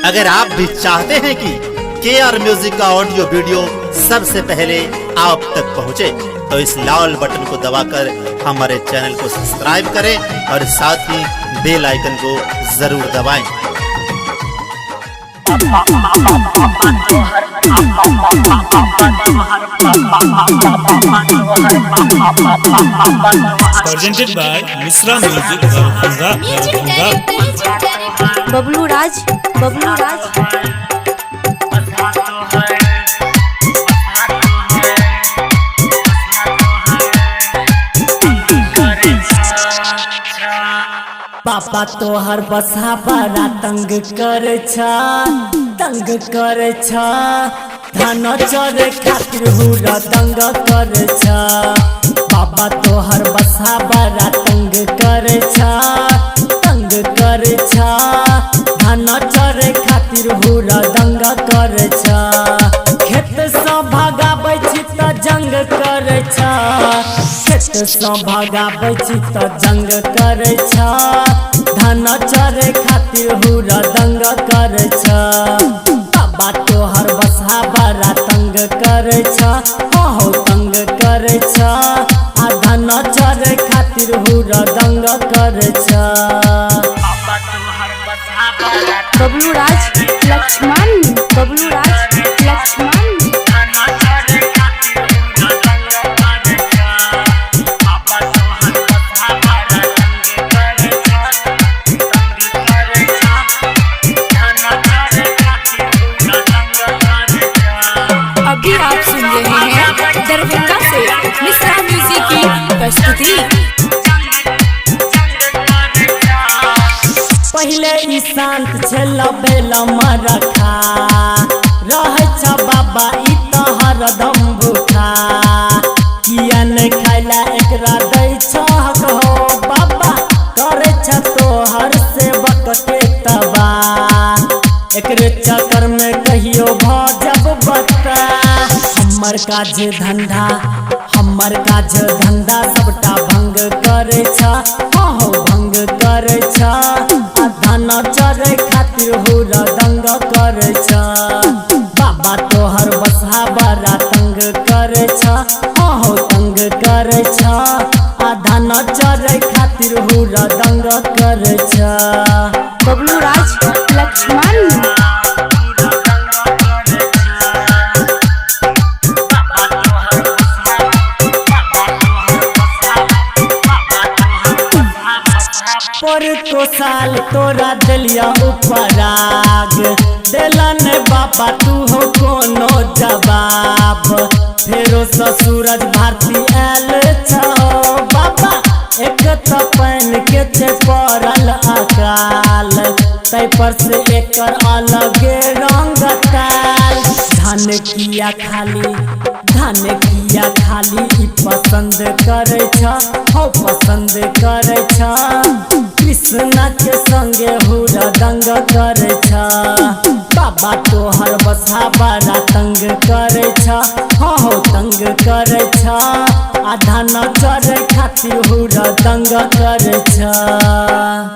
अगर आप भी चाहते हैं कि KR म्यूजिक का ऑडियो वीडियो सबसे पहले आप तक पहुंचे, तो इस लाल बटन को दबाकर हमारे चैनल को सब्सक्राइब करें और साथ ही बेल आइकन को जरूर दबाएं। Presented by Misra Music Darbhanga। Bablu राज पापा तोहर बसा बड़ा तंग करे छा धान चरे खातिर हुरा दंग करे छा। पापा तोहर बसा बड़ा तंग करे छा धान चरे खातिर हुरा दंग करे छा। खेत से भगाबै छी त जंग करे छा, खेत से भगाबै छी त जंग करे छा। धान चरे खातिर हुरा दंग करे छा। बाबा तोहर बसा बड़ा तंग करे छा, हो तंग करे छा। आ धान चरे खातिर हुरा दंग करे छा। बबलू राज लक्ष्मण अभी आप सुन रहे हैं दरभंगा से मिश्रा म्यूजिक की प्रस्तुति। पहले ई शांत छला बेला मरखा रहे छ बाबा ई त हरदम भूखा। किया न खाइला एकरा दै छ हो बाबा, करे छ तोहर सेवक के तबा। एकरे चक्कर में कहियो भ जब बता हमर काज धंधा सबटा भंग करे छ, हो भंग करे छ। धान चरे खातिर हुरा दंग करे छ। बाबा तोहर बसा बड़ा तंग करे छ, हो तंग करे छ। धान चरे खातिर हुरा दंग करे छ। बबलू राज लक्ष्मण पर तो साल तोरा दिलिया उपराग दिलन बाबा तू हो कोनो जवाब। फेरो सूरज भारती आयल छो बाबा, एक तो पैन के छे पड़ल अकाल। तै पर से एकर अलगे रंग ताल। धान किया खाली ई पसंद करे छ, हो पसंद करे छ। कृष्णा के संगे हुरा दंग करे छ। बाबा तोहर बसा बड़ा तंग करे छ, हो तंग करे छ। धान चरे खातिर हुरा दंग करे छ।